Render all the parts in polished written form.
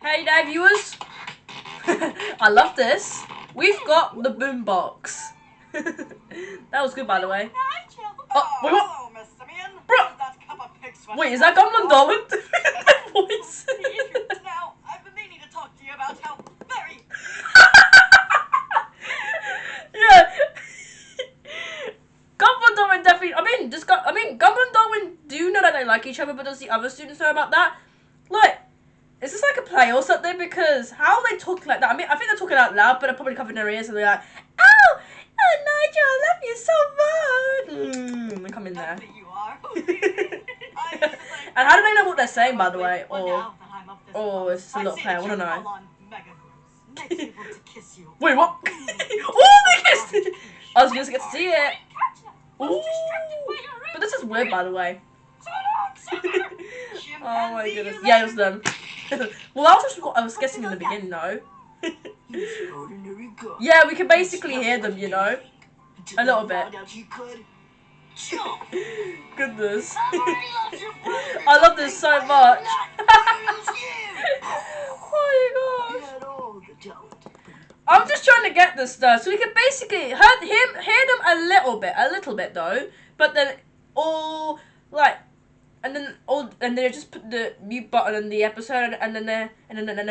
Hey there, viewers. I love this. We've got the Boombox. That was good, by the way. Oh, wait, what? Bro! Wait, is that Gumball Darwin? That voice. Now, I've been meaning to talk to you about how very... Yeah. Gumball and Darwin definitely. Gumball and Darwin do know that they like each other, but does the other students know about that? Like, is this like a play or something? Because how are they talking like that? I mean, I think they're talking out loud, but they're probably covering their ears and they're like, "Oh, Nigel, I love you so much." They come in there. You are. And how do they know what they're saying, by the way? Or it's just a little play. I want to know. Wait, what? Oh, they kissed! I was just get to see it. Ooh. But this is weird, by the way. Oh my goodness. Yeah, it was them. Well, that was just what I was guessing in the beginning, though. Yeah, we can basically hear them, you know. A little bit. Goodness. I love this so much. Oh my gosh. I'm just trying to get this though, so we can basically hear them a little bit though, but then all like, and then they just put the mute button on the episode, and then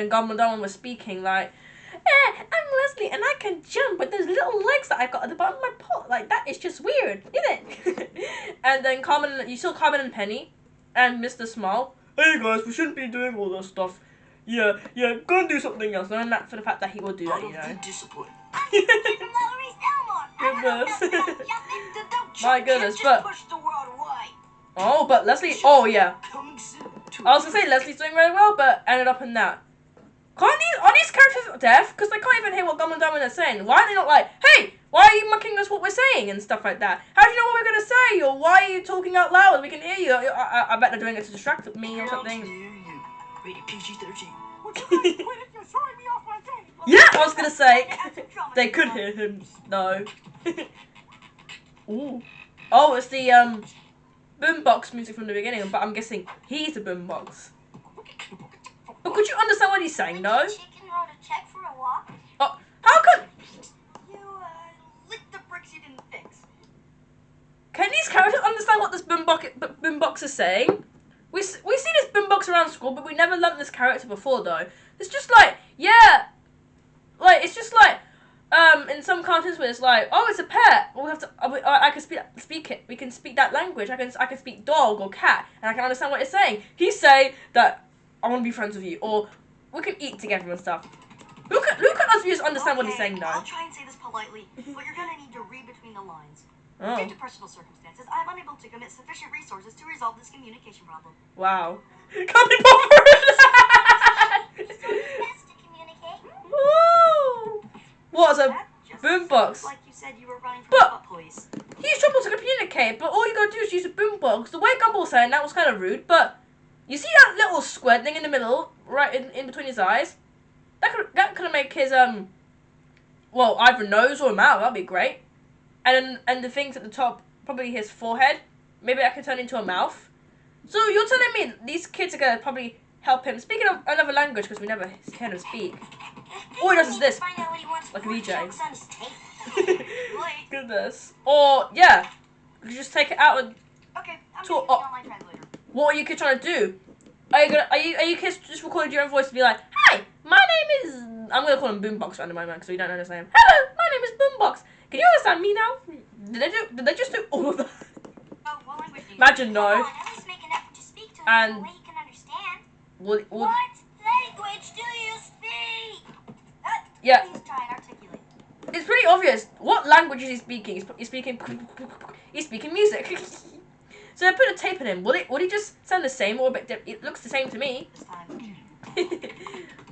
Gumball Darwin was speaking like, I'm Leslie and I can jump with those little legs that I got at the bottom of my pot. Like, that is just weird, isn't it? And then you saw Carmen and Penny and Mr. Smile. Hey guys, we shouldn't be doing all this stuff. Yeah, go and do something else. And that for the fact that he will do that, you know. Discipline. Goodness. My goodness, but... Oh, but Leslie... Oh, yeah. I was going to say Leslie's doing very well, but ended up in that. Are these characters deaf? Because they can't even hear what Gumball and Darwin are saying. Why are they not like, hey, why are you mucking us what we're saying and stuff like that? How do you know what we're going to say? Or why are you talking out loud? We can hear you. I bet they're doing it to distract me or something. Yeah, I was going to say. They could hear him, though. Ooh. Oh, it's the Boombox music from the beginning, but I'm guessing he's the Boombox. But could you understand what he's saying, though? Chicken wrote a check for a walk. Oh, how could... You, licked the bricks you didn't fix. Can these characters understand what this Boombox is saying? We see this Boombox around school, but we never learnt this character before, though. It's just like, yeah... Like, it's just like, in some cartoons where it's like, oh, it's a pet. We have to, I can speak it. We can speak that language. I can speak dog or cat, and I can understand what it's saying. He's saying that I want to be friends with you, or we can eat together and stuff. Who can us viewers understand what he's saying, though? I'll try and say this politely, but you're gonna need to read between the lines. Oh. Due to personal circumstances, I'm unable to commit sufficient resources to resolve this communication problem. Wow. Can't be bothered. Best to communicate. Woo! What's a Boombox? Like you said, you were running from the police. He's trouble to communicate, but all you gotta do is use a Boombox. The way Gumball was saying that was kind of rude, but you see that little square thing in the middle, right in between his eyes? That could make his well, either nose or mouth. That'd be great. And the things at the top, probably his forehead. Maybe that could turn into a mouth. So you're telling me these kids are gonna probably help him. Speaking of another language, because we never heard him speak. All he does is this, like a DJ. Goodness. Or yeah, you just take it out and talk. Oh. What are you kids trying to do? Are you kids just recording your own voice to be like, hi, my name is... I'm gonna call him Boombox at the moment because we don't understand him. Hello, my name is Boombox. Can you understand me now? Did they just do all of that? Imagine no. And what language do you speak? Yeah. Please try and articulate. It's pretty obvious. What language is he speaking? He's speaking music. So I put a tape on him. Would it just sound the same or a bit different? It looks the same to me. This time.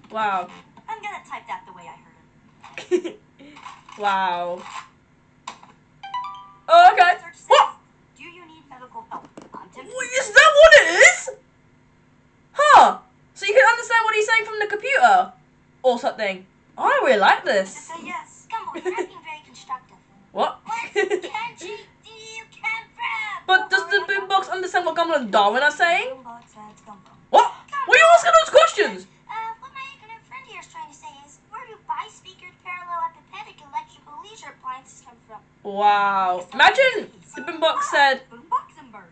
Wow. I'm gonna type that the way I heard it. Wow. Oh, okay. What? Do you need medical help? Is that what it is? Huh. So you can understand what he's saying from the computer? Or something. I don't really like this. Say yes. Gumball, you're acting very constructive. What? What country do you come from? But does the Boombox understand what Gumball and Darwin are saying? Boombox says Gumball. What? Why are you asking those questions? What may Wow. Imagine the Boombox said, Boomboxenberg.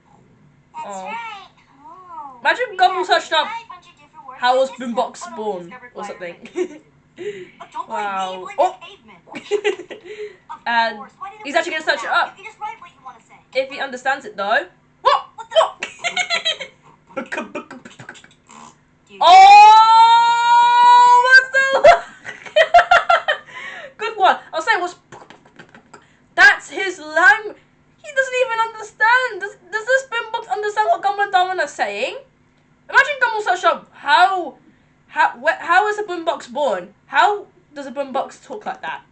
That's Oh. right. Oh. Imagine We Gumball have searched up, a bunch of different words how for was this Boombox stuff. born? Or something. But don't blame Wow. me, blame Oh. the caveman. Of And course. Why didn't he's we actually gonna figure search it out? up. You can just write what you want to say. If he understands it though. What? What What? Do you Oh, what's the good one? I'll say what's that's his language. He doesn't even understand. Does this Boombox understand what Gumball and Darwin are saying? Imagine Gumball searched up how is a Boombox born? How does a Boombox talk like that?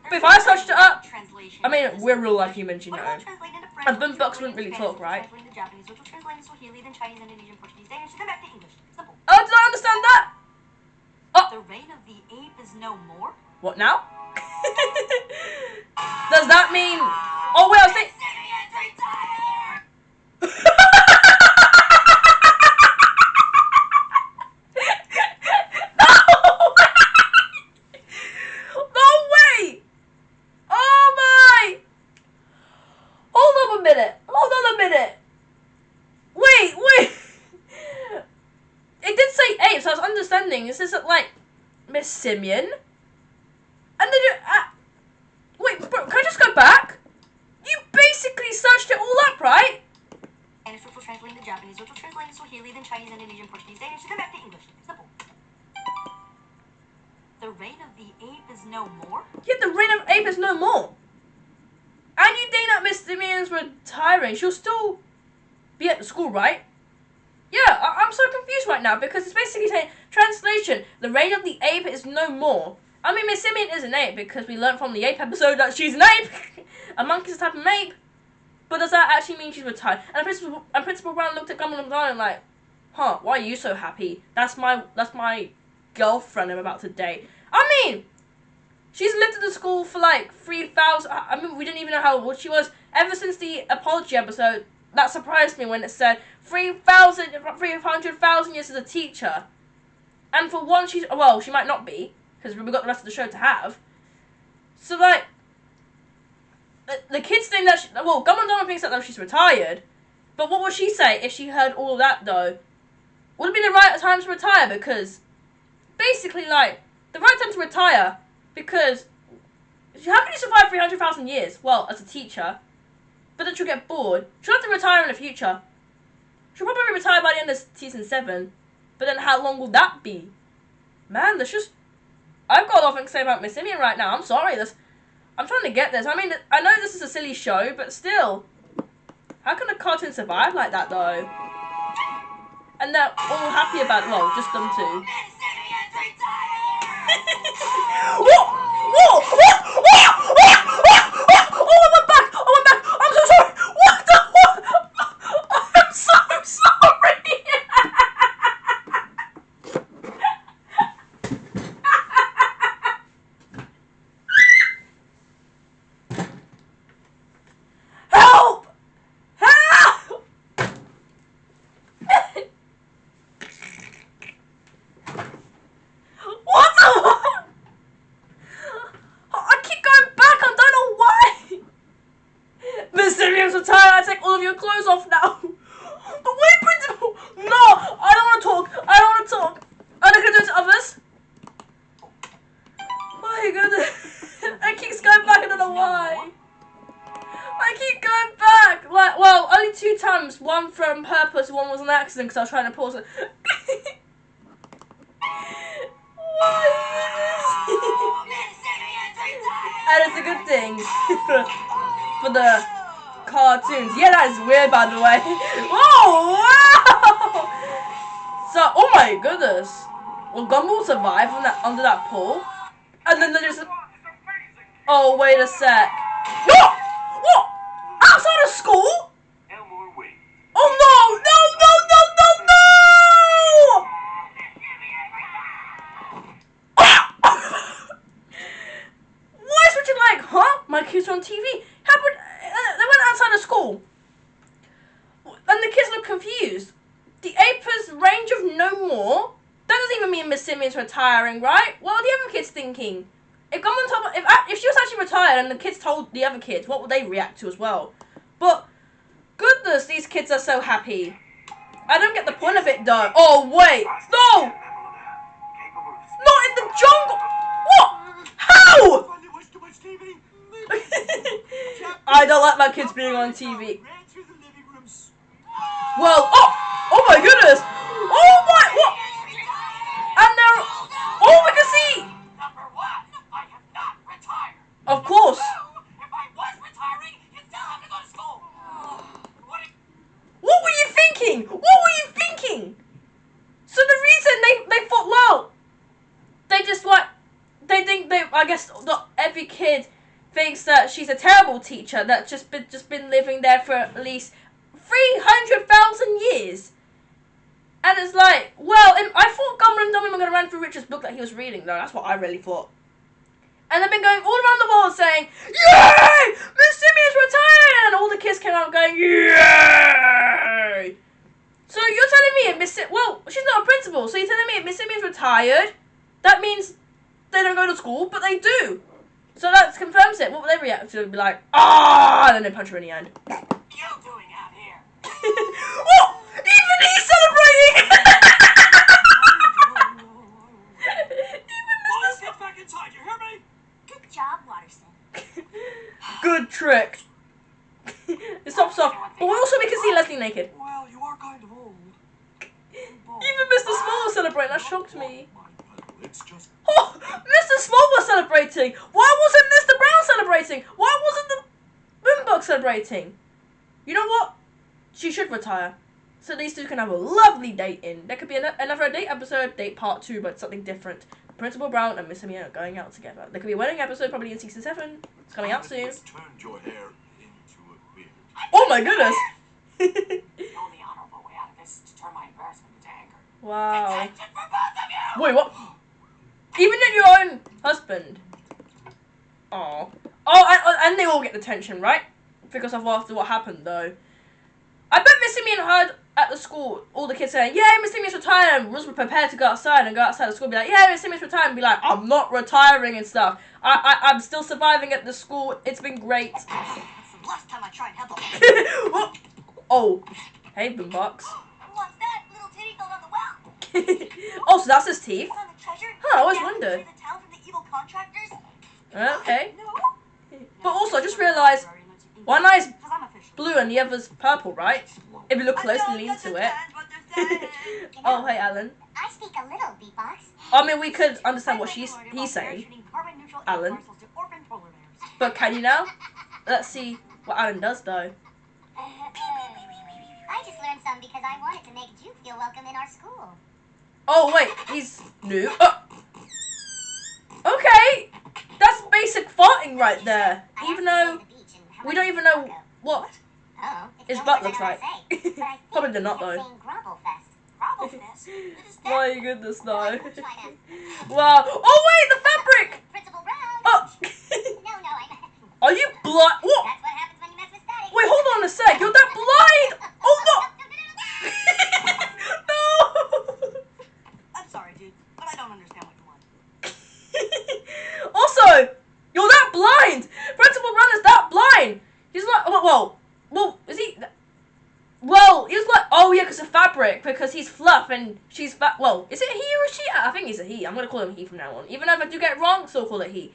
But if I searched it up, I mean, we're real life humans, you know. And Boombox wouldn't really talk, right? Oh, did I understand that? Oh. The reign of the ape is no more? What now? Does that mean? Oh wait, I was thinking. No way! Oh my! Hold on a minute. Hold on a minute. Wait. It did say 8, so I was understanding. Is this like Miss Simeon? And then you, wait, bro, can I just go back? You basically searched it all up, right? Spanish, which will translate into Japanese, which will translate into Swahili, then Chinese, Indonesian, Portuguese, Danish, then back to English. Simple. The reign of the ape is no more? Yeah, the reign of ape is no more. And you think that Miss Simeon's retiring? She'll still be at the school, right? Yeah, I'm so confused right now because it's basically saying, translation, the reign of the ape is no more. I mean, Miss Simeon is an ape because we learned from the ape episode that she's an ape. A monkey's a type of ape. But does that actually mean she's retired? And Principal Brown looked at Gumball and Darwin like, huh, why are you so happy? That's my girlfriend I'm about to date. I mean, she's lived at the school for like 3,000, I mean, we didn't even know how old she was. Ever since the apology episode, that surprised me when it said 300,000 years as a teacher. And for one, she might not be, because we've got the rest of the show to have. So, like, the kids think that, Gumball and Darwin thinks that she's retired. But what would she say if she heard all of that, though? Would it be the right time to retire? Because, basically, like, the right time to retire, because, how can you survive 300,000 years? Well, as a teacher. But then she'll get bored. She'll have to retire in the future. She'll probably retire by the end of season 7. But then how long will that be? Man, there's just... I've got a lot to say about Miss Simeon right now. I'm sorry. I'm trying to get this. I mean, I know this is a silly show, but still. How can a cartoon survive like that, though? And they're all happy about it. Well, just them two. Whoa! Oh, I'm back! I'm so sorry! What the fuck? I'm so sorry! Help! Help! What the? I keep going back. I don't know why. Miss Simeon's retired. I take all of your clothes off now. But wait, Principal. No, I don't want to talk. I don't want to talk. Are they going to do it to others? My goodness. I keep going back. I don't know why. I keep going back. Like, well, only 2 times. One from purpose. One was an accident because I was trying to pause it. And it's a good thing for the cartoons. Yeah, that is weird, by the way. Oh, wow! So, oh my goodness. Will Gumball survive under that pool? And then they just... Oh, wait a sec. What? What? Outside of school? Oh, no! No, no, no, no, no! Why is Richard like, huh? My kids are on TV. Happened. They went outside of school. And the kids look confused. The Ape's range of no more? That doesn't even mean Miss Simeon's retiring, right? What are the other kids thinking? if Gumball told, if she was actually retired and the kids told the other kids, what would they react to as well? But goodness, these kids are so happy. I don't get the point of it though. Oh wait, no, not in the jungle. What? How? I don't like my kids being on TV. Well, oh my goodness. Oh my, what? And they're, oh, we can see. Number one, I have not retired. Of course. If I was retiring, you still have to go to school. What were you thinking? What were you thinking? So the reason they thought, well, they just like, they think I guess every kid thinks that she's a terrible teacher that's just been living there for at least 300,000 years. And it's like, well, I thought Gumball and Dummy were going to run through Richard's book that he was reading, though. That's what I really thought. And they've been going all around the world saying, yay! Miss Simeon's retired! And all the kids came out going, yay! So you're telling me well, she's not a principal, so you're telling me if Miss Simeon's retired, that means they don't go to school, but they do. So that confirms it. What would they react to? They'd be like, ah! And then they punch her in the end. What are you doing out here? What? Even he's celebrating! Boys, get back inside, you hear me? Good job, Watterson. Good trick. It stops off. But we can see Leslie naked. Well, you are kind of old. Even Mr. Small was celebrating. That shocked me. It's just... Oh, Mr. Small was celebrating. Why wasn't Mr. Brown celebrating? Why wasn't the Boombox celebrating? You know what? She should retire. So these two can have a lovely date in. There could be another date episode, date part 2, but something different. Principal Brown and Miss Simeon are going out together. There could be a wedding episode, probably in season 7. It's coming out soon. Turned your hair into a beard. Oh my goodness! The only honorable way out of this is to turn my embarrassment into anger. Wow. Detention for both of you! Wait, what? Even in your own husband? Oh. Oh, and they all get detention, right? Because of after what happened, though. I bet Miss Simeon heard at the school all the kids saying, "Yeah, Miss Simeon's retired," and was prepared to go outside the school and be like, "Yeah, Miss Simeon's retired," and be like, "I'm not retiring and stuff. I'm still surviving at the school. It's been great." That's the last time I tried help. Oh, hey, Boombox. What's that? Little titty fell on the well. Oh, so that's his teeth? On the treasure? Huh, I always Down wondered. to the town from the evil contractors? Okay. No. But also, I just realised one eye's Because I'm official. blue and the other's purple, right? If you look closely into it. Oh, hey, Alan. I speak a little, Beatbox. I mean, we could understand what he's saying, Alan. But can you now? Let's see what Alan does, though. I just learned some because I wanted to make you feel welcome in our school. Oh, wait, he's new. Okay, that's basic farting right there. Even though we don't even know what his butt looks like. Probably not, though. My goodness, no. Wow. Oh, wait, the fabric! Principal Brown. Oh. No, Are you blind? What? That's what happens when you mess with static. Wait, hold on a sec. You're that blind! Oh, no! No! I'm sorry, dude, but I don't understand what you want. Also, you're that blind! Principal Brown is that blind! He's like, well, is he? Well, he was like, oh yeah, because of fabric, because he's fluff and she's well, is it he or she? I think he's a he. I'm going to call him he from now on. Even if I do get it wrong, still call it he.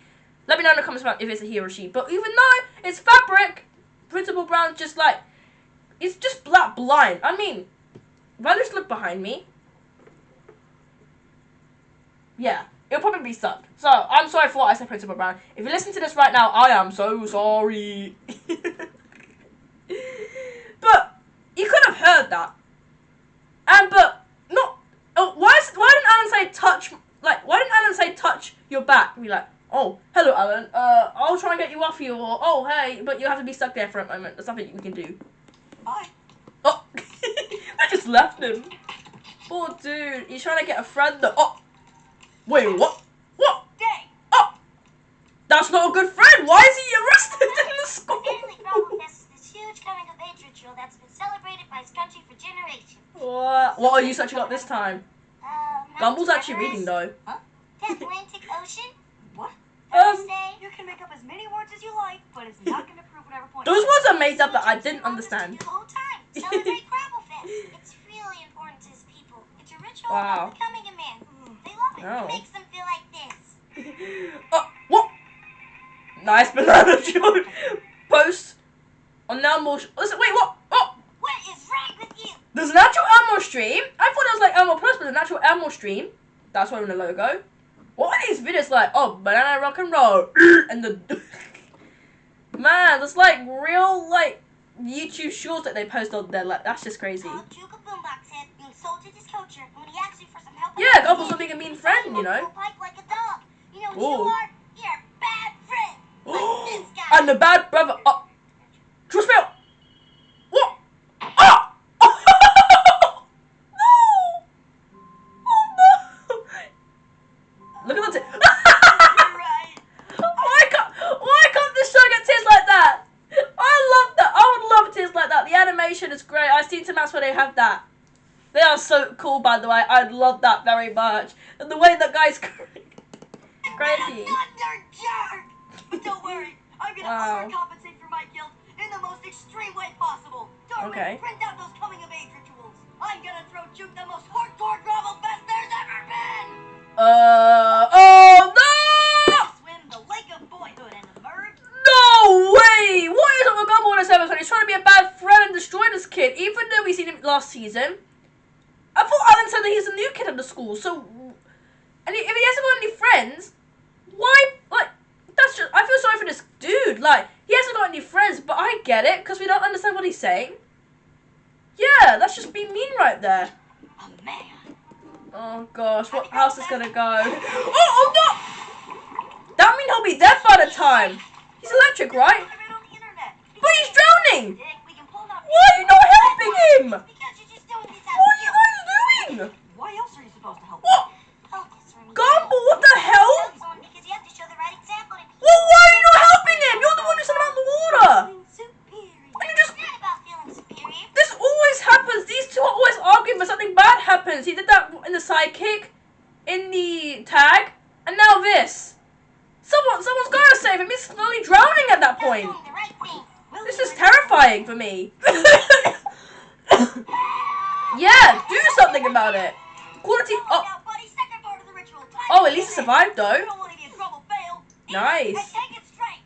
Let me know in the comments about if it's a he or she. But even though it's fabric, Principal Brown's just like, he's just black blind. I mean, if I just look behind me, yeah, it'll probably be sucked. So, I'm sorry for what I said, Principal Brown. If you listen to this right now, I am so sorry. But you could have heard that. But not. Oh, why didn't Alan say touch? Like, why didn't Alan say touch your back? And be like, oh, hello, Alan. I'll try and get you off you, or oh, hey, but you have to be stuck there for a moment. There's nothing we can do. Bye. Oh, I just left him. Poor dude. He's trying to get a friend. Oh, wait, what? What? Gay. Oh, that's not a good friend. Why is he arrested in the school? Apparently, Grumblefest is this huge coming of age ritual that's been celebrated by his country for generations. What are you searching up this time? Gumball's actually reading though. The Atlantic Ocean? What? Say? You can make up as many words as you like, but it's not going to prove whatever point. Those words are made up that I What didn't you want us to understand. do the whole time. Celebrate Crabble Fest. It's really important to his people. It's a ritual Wow. about becoming a man. They love it. Oh. It makes them feel like this. Oh, what? Nice banana joke. Post on Elmo. Listen, wait, what? Oh, What is wrong with you? there's an actual Elmo stream. I thought it was like Elmo Plus, but there's an actual Elmo stream. That's why on the logo. What are these videos like? Oh, banana rock and roll, and the man, there's like real like YouTube shorts that they post on there. Like that's just crazy. Called Juke a Boombox head. You insulted his culture. When he asked you for some help, Yeah, Gumball's not being a mean friend, you know. Pipe like a dog. You know what Ooh. you are? You're a bad friend. Like this guy. And the bad brother. Oh, trust me. What? Oh! No! Oh no! Look at that. Right. Why can't this show get tears like that? I love that. I would love tears like that. The animation is great. I've seen some apps where they have that. They are so cool, by the way. I love that very much. And the way that guy's crazy. Another jerk! But don't worry, I'm gonna Wow. overcompensate for my guilt in the most extreme way possible. Darwin, Okay. print out those coming of age rituals. I'm gonna throw Juke the most hardcore gravel fest there's ever been! Oh no! Swim the lake of boyhood and emerge. No way! What is up with Gumball in this episode? He's trying to be a bad friend and destroy this kid, even though we seen him last season. I thought Alan said that he's a new kid at the school, so... And if he hasn't got any friends, why... Like, that's just... I feel sorry for this dude. Like, he hasn't got any friends, but I get it, because we don't understand what he's saying. Yeah, that's just being mean right there. A man. Oh, gosh, what house is gonna go? Oh no! That means he'll be dead by the time. He's electric, right? I read on the internet. But he's drowning! Dick, we can pull him out. Why are you not helping him? Because you're just doing this out What of are you guilt. guys doing? Why else are you supposed to help? What? Focus, Remy. Gumball, what the hell? Because you have to show the right example to people. Well, why are you not helping him? You're the one who sent him out in the water. Superior. And you just... It's not about feeling superior. This always happens. These two are always arguing when something bad happens. He did that in the sidekick, in the tag, and now this. Someone's gotta save him. He's slowly drowning at that point. Doing the right thing. This is terrifying for me. Yeah, do something about it. Quality... Oh, Now, buddy, second part of the ritual. Time oh, to at least he finish. survived, You though. don't want to be in trouble, fail. Nice. And take it straight.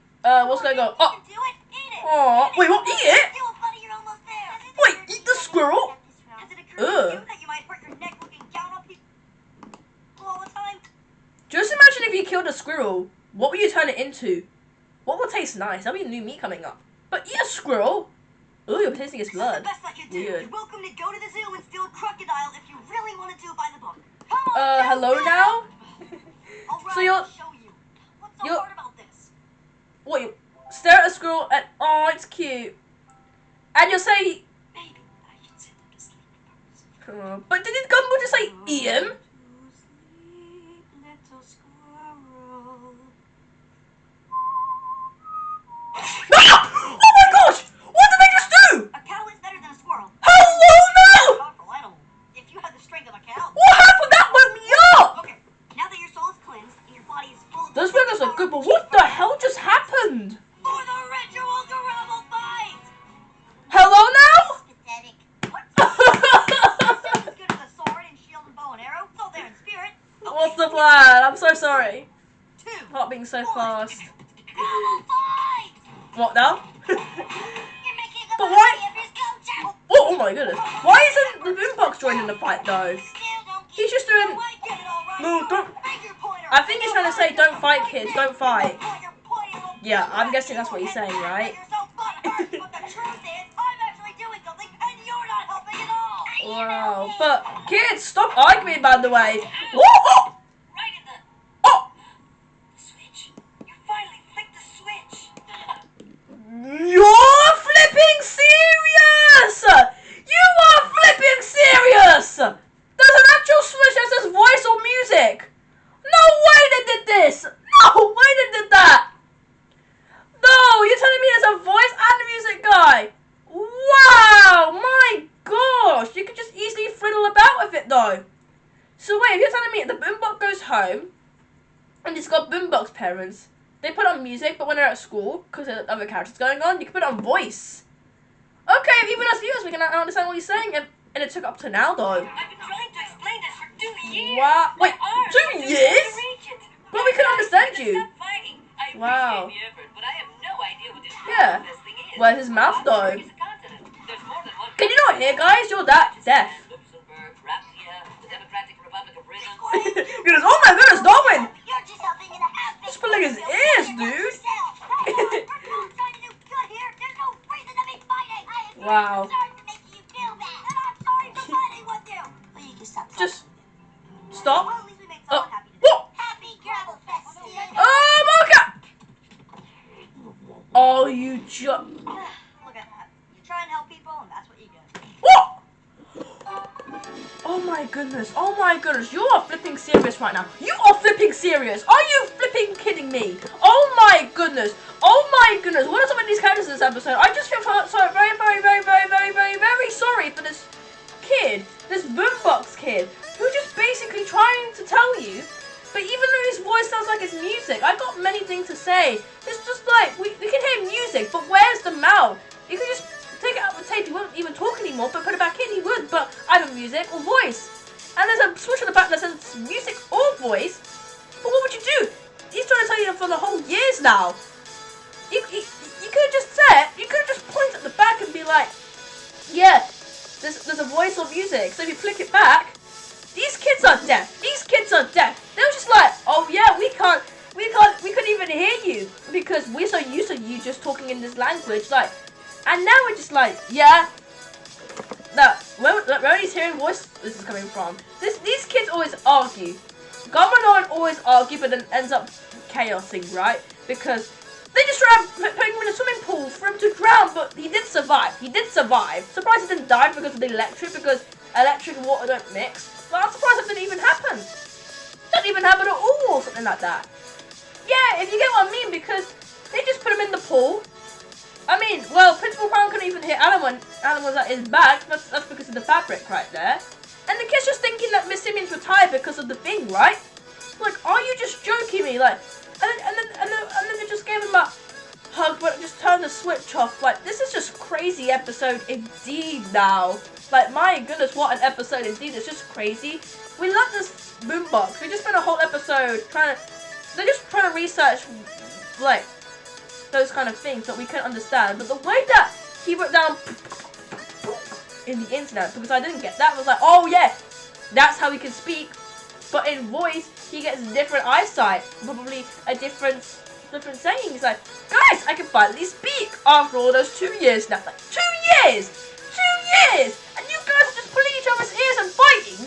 What's going on? You Oh, can do it. Eat it. oh, wait, what? Eat it? Do it, buddy. You're almost there. Wait, eat the squirrel? Has it occurred to Ugh. you that you might hurt your neck looking down on people all the time? Just imagine if you killed a squirrel. What would you turn it into? What would taste nice? That'll be new meat coming up. But eat a squirrel? Ooh, you're tasting its This is blood. the best I can do. Weird. You're welcome to go to the zoo and steal a crocodile if you really want to do it by the book. Come on, Hello now? All right, So you're- I'll show you. What's so you're- hard about this? What, you stare at a squirrel and... Oh, it's cute. And you'll say... Maybe I should send him to sleep first. But did Gumball just say eat him? To sleep, little squirrel. Oh my gosh! What did they just do? A cow is better than a squirrel. Hello now! Powerful animal. If you had the strength of a cow. What happened? That woke me up! Okay, now that your soul is cleansed and your body is full of Those burgers are good, but what the hell just happened? for the ritual gravel fight! Hello now? Pathetic. What? Still as good as a sword and shield and bow and arrow. It's all there in spirit. What's the plan? I'm so sorry. 2, Heart being so 1. fast. Gravel fight! What now? You're making a But why- mockery of his culture. Oh my goodness. Why isn't the Boombox joining the fight though? Still don't He's just doing... Oh, I get it, all right. No, don't... Finger pointer. I think he's trying to say don't fight kids, don't fight. Point your pointing little Yeah, I'm finger guessing that's at what he's you saying, and right? make yourself butt hurt. But the truth is, I'm actually doing something and you're not helping at all. Wow. But kids, stop arguing by the way. Whoa! Right in the Oh! switch. You finally flicked the switch. You're flipping serious! You are flipping serious! There's an actual switch that says voice or music. No way they did this! No way they did that! No, you're telling me there's a voice and a music guy? Wow, my gosh! You could just easily fiddle about with it though. So wait, if you're telling me the Boombox goes home and he's got Boombox parents, they put on music, but when they're at school, because of other characters going on, you can put on voice. Okay, even as viewers, we can understand what he's saying, and it took up to now, though. I've been trying to explain this for 2 years. Wow. Wait, My 2 years? But we can understand you. Stop fighting. I Wow. appreciate the effort, but I have no idea what this Yeah. this thing is. Where's his mouth, though? It's a continent. There's more than one. Can you not hear, guys? You're that deaf. Luxembourg, Raptia, the Democratic Republic of Britain. Goodness, oh my goodness, Darwin! You're just helping in a half-baked Just pulling his ears, dude. Wow. Just stop. Well, at least we made Oh, someone happy. what? Happy Gravel Fest. Oh my god! Oh, you just. Look at that. You try and help people, and that's what you get. What? Oh my goodness, oh my goodness, you are flipping serious right now. You are flipping serious. Are you flipping kidding me? Oh my goodness. Oh my goodness. What are some of these characters in this episode? I just feel so very sorry for this kid, this Boombox kid, who's just basically trying to tell you, but even though his voice sounds like it's music, I got many things to say. It's just like, we can hear music, but where's the mouth? You can just take it out of the tape, he wouldn't even talk anymore, but put it back in, he would, but either music or voice. And there's a switch on the back that says music or voice, but what would you do? He's trying to tell you for the whole years now. You could have just said, you could have just pointed at the back and be like, yeah, there's a voice or music, so if you flick it back, these kids are deaf, They were just like, oh yeah, we couldn't even hear you, because we're so used to you just talking in this language, like, and now we're just like, yeah. Now, where he's hearing voice this is coming from. These kids always argue. Gumball and always argue, but then ends up chaosing, right? Because they just try to put him in a swimming pool for him to drown, but he did survive. Surprised he didn't die because of the electric, because electric and water don't mix. But I'm surprised that didn't even happen. Didn't even happen at all, or something like that. Yeah, if you get what I mean, because they just put him in the pool. I mean, well, Principal Brown couldn't even hit Alan when Alan was at his back. That's because of the fabric right there. And the kid's just thinking that Miss Simmons retired because of the thing, right? Like, are you just joking me? Like, and then they just gave him a hug, but it just turned the switch off. Like, this is just crazy episode indeed now. Like, my goodness, what an episode indeed. It's just crazy. We love this Boombox. We just spent a whole episode they're just trying to research, like, those kind of things that we couldn't understand. But the way that he wrote down in the internet, because I didn't get that, was like, oh yeah, that's how he can speak. But in voice, he gets different eyesight, probably a different sayings. Like, guys, I can finally speak after all those 2 years now. Like, 2 years, and you guys are just pulling each other's ears and fighting,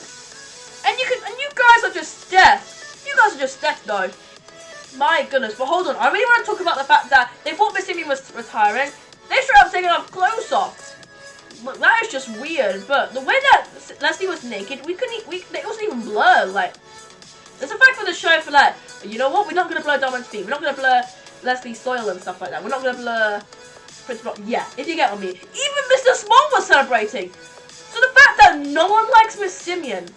and you guys are just deaf. You guys are just deaf though. My goodness, but hold on, I really want to talk about the fact that they thought Miss Amy was retiring. They straight up taking off clothes off. But that is just weird. But the way that Leslie was naked, it wasn't even blurred. Like, there's a fact for the show for like, you know what? We're not gonna blur Diamond's feet. We're not gonna blur Leslie's soil and stuff like that. We're not gonna blur Prince Rock. Yeah, if you get on me. Even Mr. Small was celebrating. So the fact that no one likes Miss Simeon.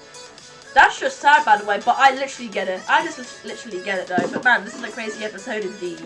That's just sad, by the way, but I literally get it. I just literally get it, though. But man, this is a crazy episode indeed.